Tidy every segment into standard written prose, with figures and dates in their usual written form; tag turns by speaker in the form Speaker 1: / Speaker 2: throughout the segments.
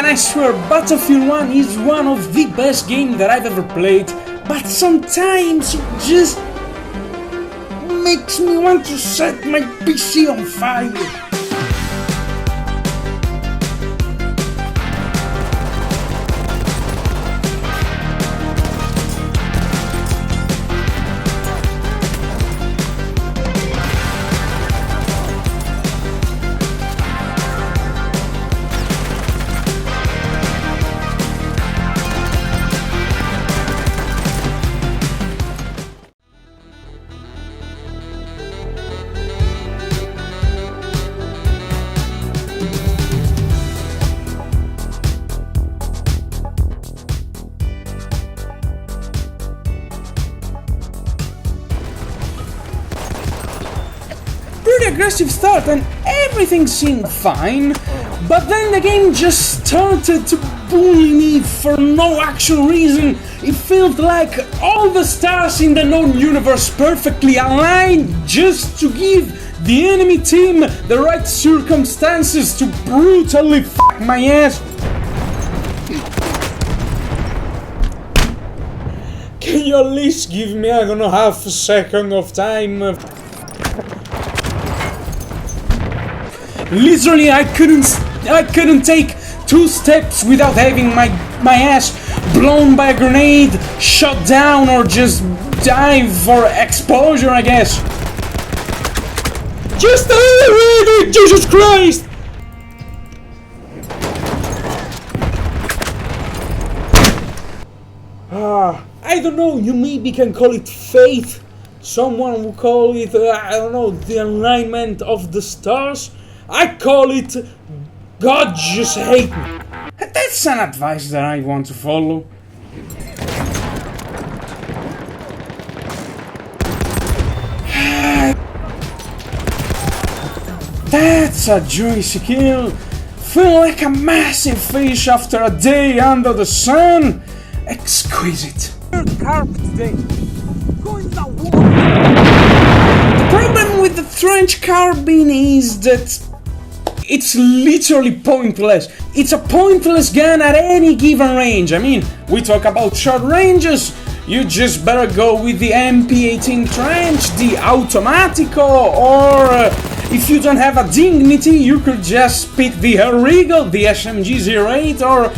Speaker 1: I swear Battlefield 1 is one of the best games that I've ever played, but sometimes it just makes me want to set my PC on fire. Pretty aggressive start and everything seemed fine, but then the game just started to bully me for no actual reason. It felt like all the stars in the known universe perfectly aligned just to give the enemy team the right circumstances to brutally fuck my ass. Can you at least give me, I don't know, half a second of time? Literally, I couldn't take 2 steps without having my ass blown by a grenade, shot down, or just die for exposure, I guess. Just Jesus Christ! I don't know, you maybe can call it faith. Someone will call it, I don't know, the alignment of the stars. I call it God just hate me. That's an advice that I want to follow. That's a juicy kill. Feel like a massive fish after a day under the sun. Exquisite. Carp today. The problem with the trench carbine is that it's literally pointless. It's a pointless gun at any given range. I mean, we talk about short ranges, you just better go with the MP18 trench, the Automatico, or if you don't have a dignity, you could just pick the Ariel, the SMG-08, or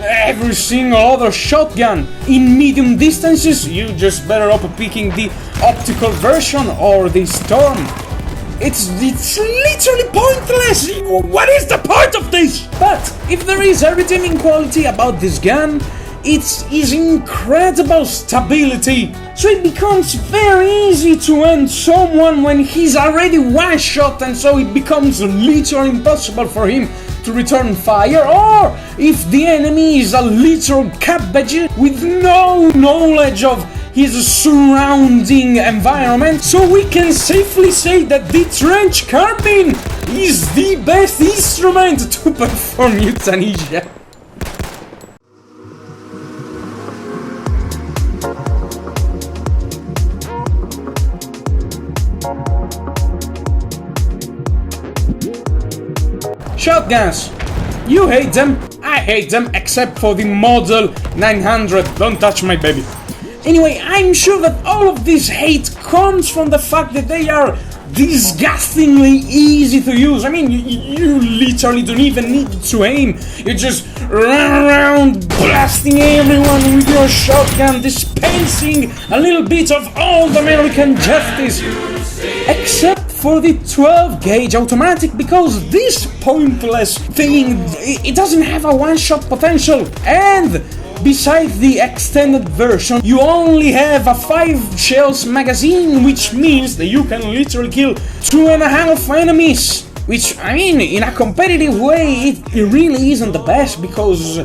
Speaker 1: every single other shotgun. In medium distances, you just better up picking the optical version or the Storm. It's literally pointless! What is the point of this? But if there is a redeeming quality about this gun, it's his incredible stability. So it becomes very easy to end someone when he's already one shot, and so it becomes literally impossible for him to return fire, or if the enemy is a literal cabbage with no knowledge of his surrounding environment, so we can safely say that the trench carbine is the best instrument to perform euthanasia. Shotguns. You hate them, I hate them, except for the Model 900. Don't touch my baby. Anyway, I'm sure that all of this hate comes from the fact that they are disgustingly easy to use. I mean, you literally don't even need to aim. You just run around blasting everyone with your shotgun, dispensing a little bit of old American justice. Except for the 12 gauge automatic, because this pointless thing, it doesn't have a one-shot potential, and besides the extended version, you only have a 5 shells magazine, which means that you can literally kill 2.5 enemies. Which, I mean, in a competitive way, it really isn't the best, because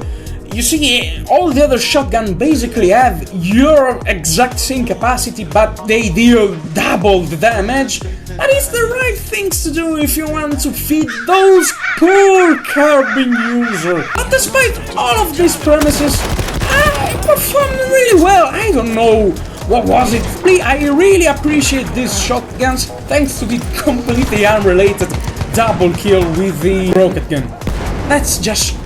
Speaker 1: you see, all the other shotguns basically have your exact same capacity, but they deal double the damage. But it's the right things to do if you want to feed those poor carbine users. But despite all of these premises, I performed really well. I don't know what was it. I really appreciate these shotguns, thanks to the completely unrelated double kill with the rocket gun. Let's just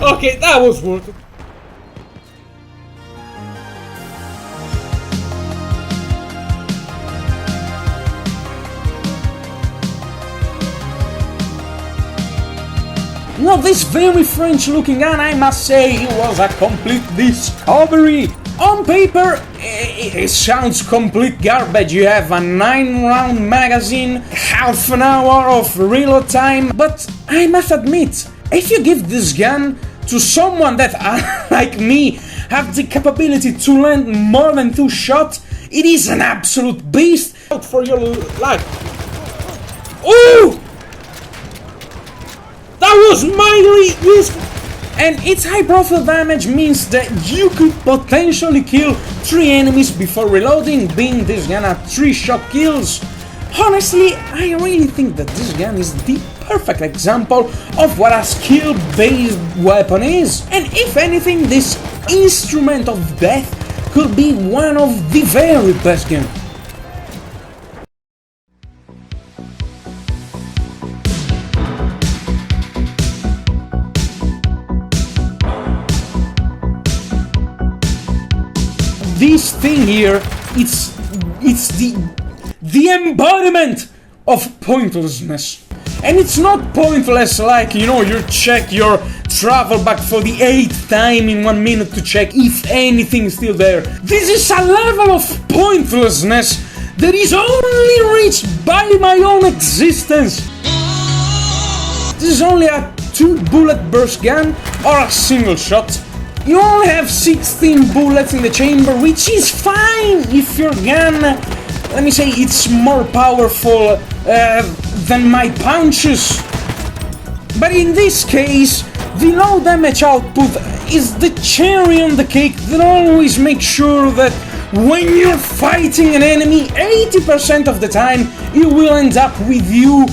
Speaker 1: Okay, that was worth it. Now this very French looking gun, I must say, it was a complete discovery. On paper, it sounds complete garbage. You have a 9-round magazine, half an hour of reload time, but I must admit, if you give this gun to someone that, like me, have the capability to land more than 2 shots, it is an absolute beast. Out for your life. Ooh! That was mightily useful! And its high profile damage means that you could potentially kill 3 enemies before reloading, being this gun at 3-shot kills. Honestly, I really think that this gun is the perfect example of what a skill-based weapon is. And if anything, this instrument of death could be one of the very best guns. This thing here, it's the embodiment of pointlessness. And it's not pointless like, you know, you check your travel bag for the 8th time in 1 minute to check if anything is still there. This is a level of pointlessness that is only reached by my own existence. This is only a 2-bullet burst gun or a single shot. You only have 16 bullets in the chamber, which is fine if your gun, let me say, it's more powerful than my punches. But in this case, the low damage output is the cherry on the cake that always makes sure that when you're fighting an enemy, 80% of the time, it will end up with you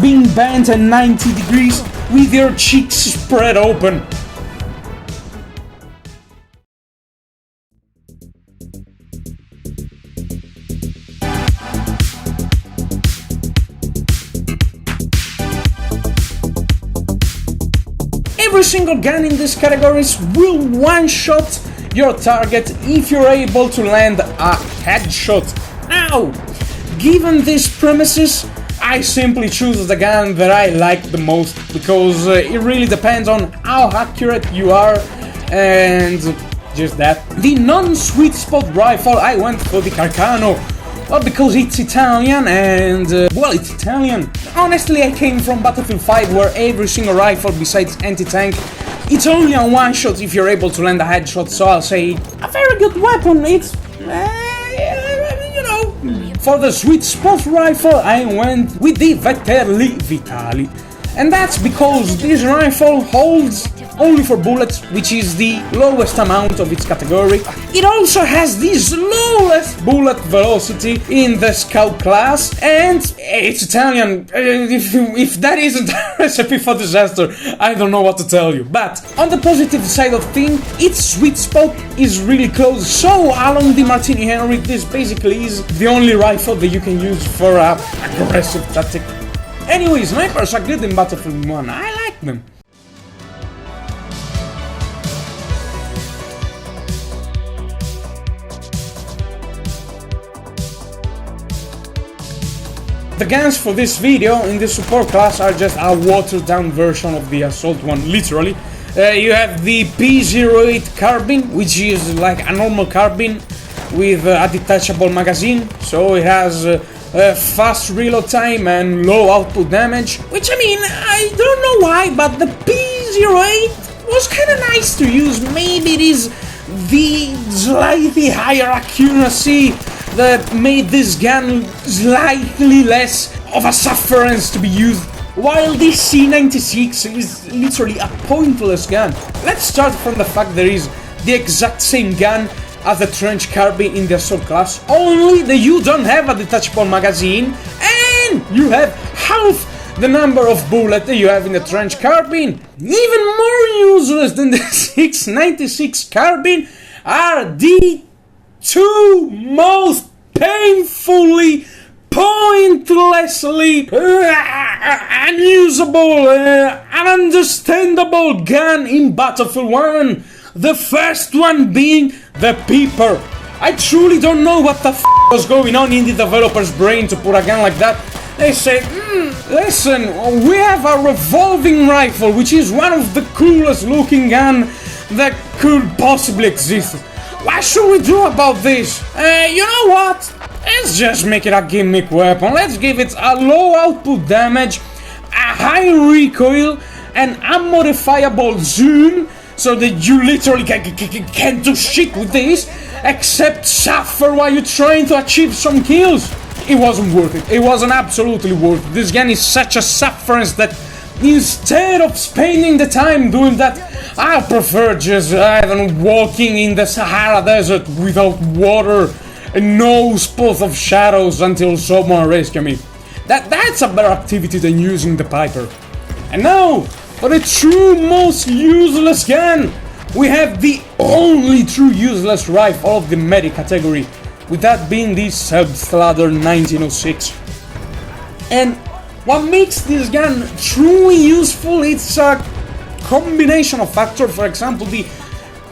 Speaker 1: being bent at 90 degrees with your cheeks spread open. Every single gun in these categories will one-shot your target if you're able to land a headshot. Now, given these premises, I simply choose the gun that I like the most, because it really depends on how accurate you are, and just that. The non-sweet spot rifle, I went for the Carcano. Well, because it's Italian and, well, it's Italian. Honestly, I came from Battlefield 5 where every single rifle besides anti-tank, it's only a one-shot if you're able to land a headshot, so I'll say a very good weapon. It's, you know. For the sweet spot rifle, I went with the Veterli Vitali. And that's because this rifle holds only 4 bullets, which is the lowest amount of its category. It also has the slowest bullet velocity in the scout class, and it's Italian. If that isn't a recipe for disaster, I don't know what to tell you. But on the positive side of things, its sweet spot is really close. So along the Martini Henry, this basically is the only rifle that you can use for a aggressive tactic. Anyway, snipers are good in Battlefield 1, I like them. The guns for this video in the support class are just a watered down version of the assault one, literally. You have the P08 Carbine, which is like a normal carbine with a detachable magazine, so it has fast reload time and low output damage, which, I mean, I don't know why, but the P08 was kinda nice to use. Maybe it is the slightly higher accuracy that made this gun slightly less of a sufferance to be used, while this C96 is literally a pointless gun. Let's start from the fact there is the exact same gun as the trench carbine in the assault class, only that you don't have a detachable magazine and you have half the number of bullets that you have in the trench carbine. Even more useless than the 696 carbine are the 2 most painfully pointlessly unusable, ununderstandable gun in Battlefield 1. The first one being the Peeper. I truly don't know what the was going on in the developer's brain to put a gun like that. They said, listen, we have a revolving rifle, which is one of the coolest looking gun that could possibly exist. What should we do about this? You know what? Let's just make it a gimmick weapon. Let's give it a low output damage, a high recoil, and unmodifiable zoom, so that you literally can't do shit with this, except suffer while you're trying to achieve some kills. It wasn't worth it. It wasn't absolutely worth it. This gun is such a sufferance that instead of spending the time doing that, I prefer just, walking in the Sahara Desert without water and no spot of shadows until someone rescue me. That's a better activity than using the Piper. And now, for the true most useless gun, we have the only true useless rifle of the medic category, with that being the Subsladder 1906. And what makes this gun truly useful, it's a combination of factors. For example, the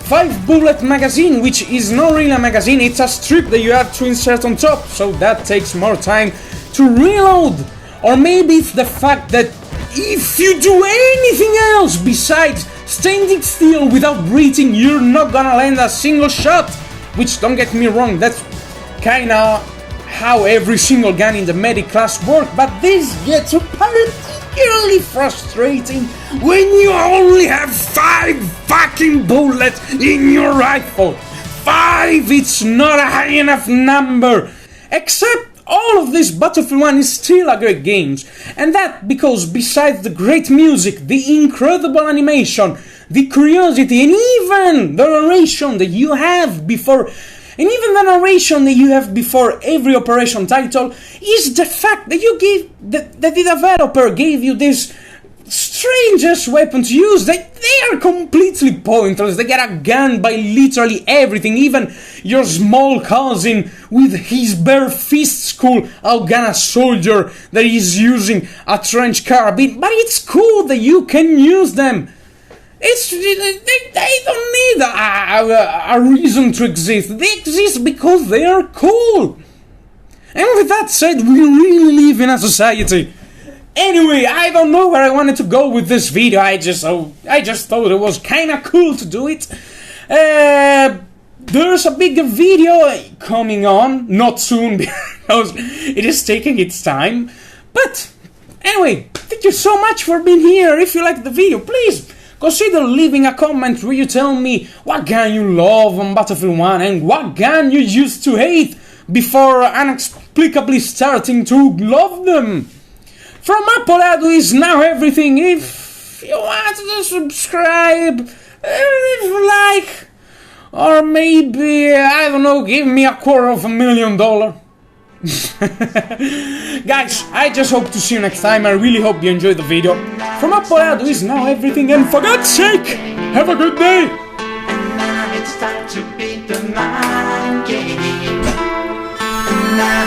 Speaker 1: 5-bullet magazine, which is not really a magazine, it's a strip that you have to insert on top, so that takes more time to reload. Or maybe it's the fact that if you do anything else besides standing still without breathing, you're not gonna land a single shot. Which, don't get me wrong, that's kinda how every single gun in the medic class works, but this gets particularly frustrating when you only have 5 fucking bullets in your rifle. 5! It's not a high enough number. Except all of this Battlefield 1 is still a great game, and that because besides the great music, the incredible animation, the curiosity, and even the narration that you have before every operation title, is the fact that the developer gave you this strangest weapon to use. They are completely pointless. They get a gun by literally everything, even your small cousin with his bare fists cool outgun a soldier that is using a trench carbine, but it's cool that you can use them. They don't need a reason to exist. They exist because they are cool. And with that said, we really live in a society. Anyway, I don't know where I wanted to go with this video. I just thought it was kind of cool to do it. There's a bigger video coming on, not soon because it is taking its time. But anyway, thank you so much for being here. If you liked the video, please consider leaving a comment where you tell me what gun you love on Battlefield 1 and what gun you used to hate before inexplicably starting to love them. From Apolado is now everything. If you want to subscribe, like, or maybe, I don't know, give me $250,000. Guys, I just hope to see you next time. I really hope you enjoyed the video. From Apolado is now everything, and for God's sake, have a good day! Now it's time to beat the mind game. Now